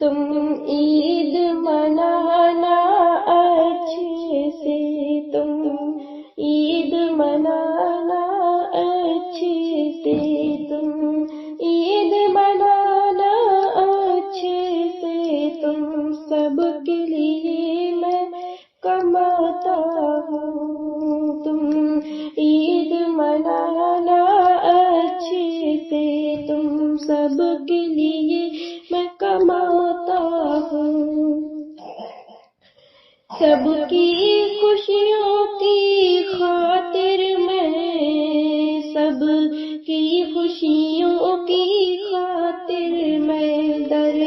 تم عید منانا اچھے سے، تم عید منانا اچھے سے، تم عید منانا اچھے سے، تم سب کے لیے میں کماتا ہوں، تم عید منانا اچھے سے، تم سب کے لیے میں کماتا ہوں، سب کی خوشیوں کی خاطر میں، سب کی خوشیوں کی خاطر میں در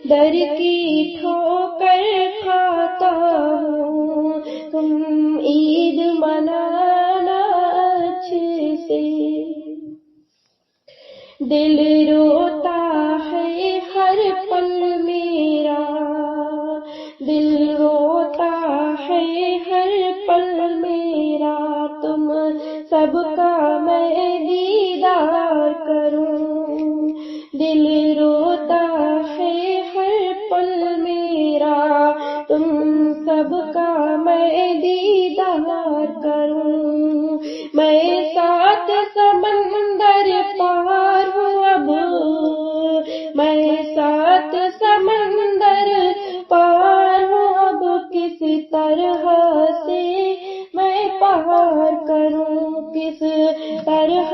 در کی ٹھوکر کھاتا ہوں، تم عید منانا اچھے سے، دل روتا ہے ہر پل میرا، دل روتا ہے ہر پل میرا، تم سب کا میں دیدار کروں، دل روتا ہے ہر پل میرا، تم سب کا میں دیدار کروں، میں سات سمندر پار ہوں اب، میں سات سمندر پار ہوں اب، کس طرح سے میں پار کروں، کس طرح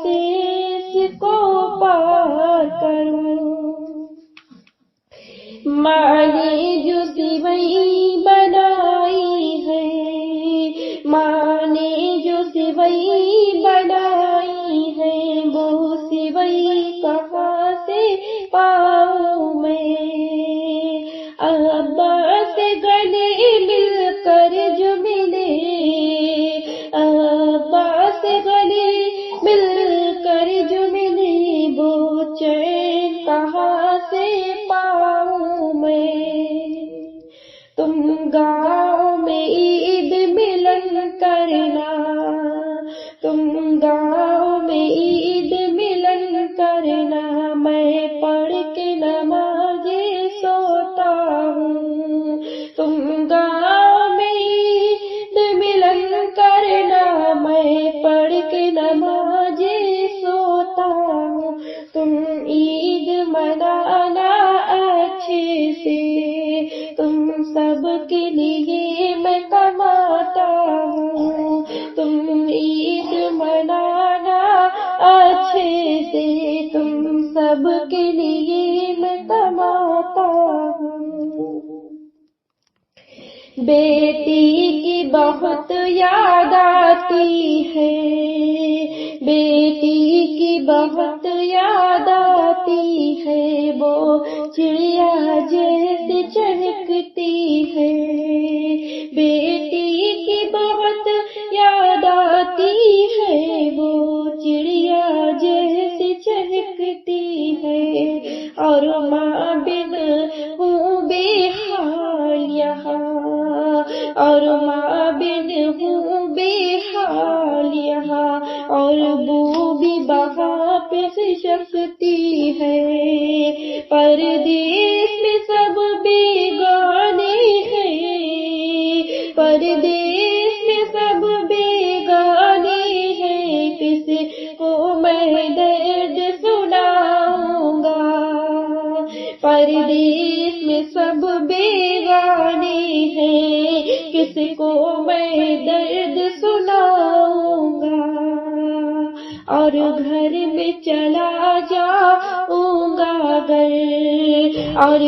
سے اس کو پار کروں، ماں نے جو سوئی بنائی ہے، ماں نے جو سوئی بنائی ہے، وہ سوئی کہاں سے پاؤں میں، ابا سے گلے مل کر جو ملے، ابا سے گلے مل کر جو ملے، وہ چین کہاں سے پاؤں میں، تم گاؤں میں عید ملن کرنا، تم گاؤں میں عید ملن کرنا، میں پڑھ کے نمازیں سوتا ہوں، تم گاؤں میں عید ملن کرنا، میں پڑھ کے نمازیں سوتا ہوں، تم عید منانا اچھے سے، تم سب کے لیے میں کماتا ہوں، تم عید منانا اچھے سے، تم سب کے لیے میں کماتا ہوں، بیٹی کی بہت یاد آتی ہے، بیٹی کی بہت یاد آتی ہے، وہ چڑیا جیسے چہکتی ہے، بیٹی کی بہت یاد آتی ہے، وہ چڑیا جیسے چہکتی ہے، اور ماں بن ہوں بے حال یہاں، اور ماں بن ہوں بے حال یہاں، اور بو بھی وہاں پہ سکتی ہے، پردیس میں سب بیگانے ہیں، پردیس میں سب بیگانے ہیں، کس کو میں درد سناؤں گا، پردیس میں سب بیگانے ہیں، کس کو میں درد سناؤں گا، اور گھر میں چلا جاؤں گا اگر، اور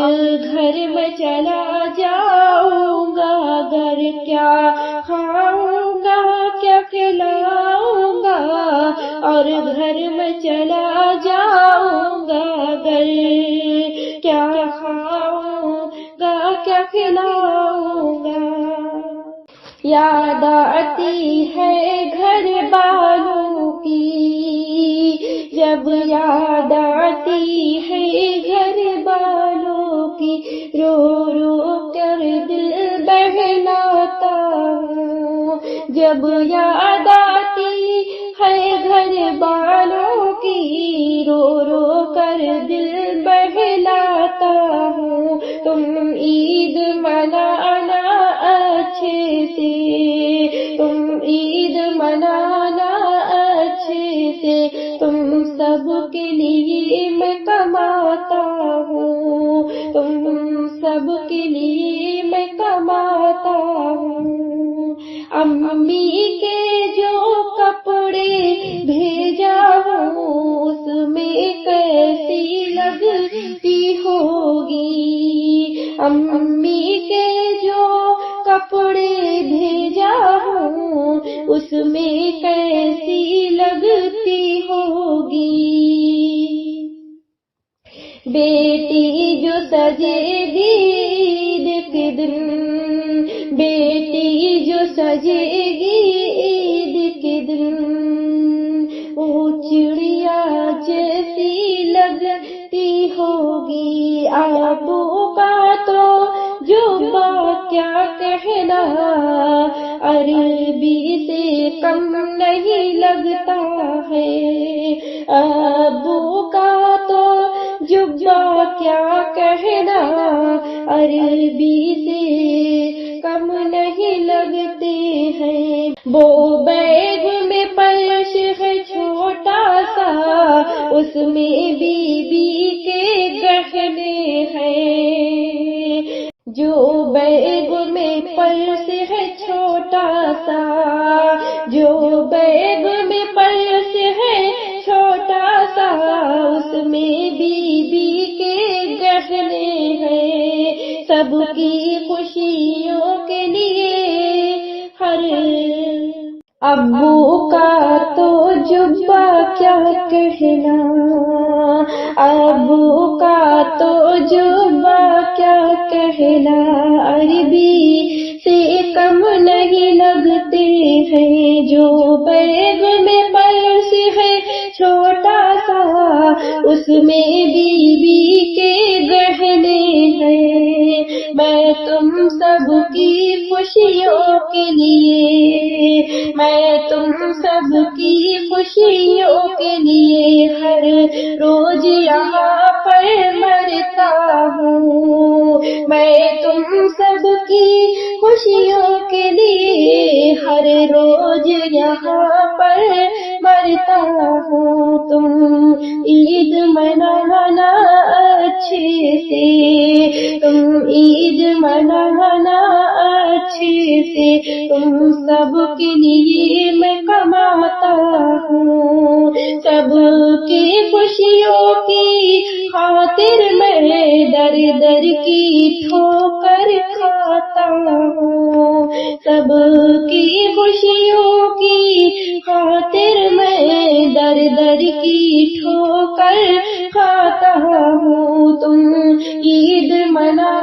گھر میں چلا جاؤں گا اگر، کیا کھاؤں گا کیا کھلاؤں گا، اور گھر میں چلا جاؤں گا اگر، کیا کھاؤں گا کیا کھلاؤں گا، یاد آتی ہے گھر والوں کی، جب یاد آتی ہے گھر والوں کی، رو رو کر دل بہلاتا ہوں، جب یاد آتی ہے گھر والوں کی، رو رو کر دل بہلاتا ہوں، تم عید منانا اچھے سے، تم عید منانا اچھے سے، تم سب کے لیے میں کماتا ہوں، تم سب کے لیے میں کماتا ہوں۔ امی کے جو کپڑے بھیجا ہوں اس میں کیسی لگتی ہوگی، امی کے جو کپڑے بھیجا ہوں اس میں کیسی لگتی ہوگی۔ بیٹی جو سجے گی عید کے دن، بیٹی جو سجے گی عید کے دن، وہ چڑیا جیسی لگتی ہوگی۔ ابو کا تو جبہ کیا کہنا، عربی سے کم نہیں لگتا ہے، ابو کا تو جبہ کیا کہنا، عربی سے کم نہیں لگتے ہیں۔ وہ بیگ میں پرش ہے چھوٹا سا، اس میں بی بی کے گہنے ہیں، جو بیگ میں پرس ہے چھوٹا سا، جو بیگ میں پرس ہے چھوٹا سا، اس میں بی بی کے گہنے ہیں۔ سب کی خوشیوں کے لیے ہر ابو کا تو جبہ کیا کہنا، ابو کا تو جبہ کیا کہنا، عربی سے کم نہیں لگتے ہیں۔ جو بیگ میں پرس ہے چھوٹا سا، اس میں بی بی کے گہنے ہیں۔ میں تم سب کی خوشیوں کے لیے، میں تم سب کی خوشیوں کے لیے ہر روز یہاں پر مرتا ہوں، میں تم سب کی خوشیوں کے لیے ہر روز یہاں پر مرتا ہوں۔ تم عید منانا اچھے سے، تم عید منانا اچھے سے، تم سب کے لیے میں کماتا ہوں، سب کی خوشیوں کی خاطر میں در در کی ٹھوکر کھاتا ہوں، سب کی خوشیوں کی خاطر میں در در کی ٹھوکر کھاتا ہوں۔ تم عید منا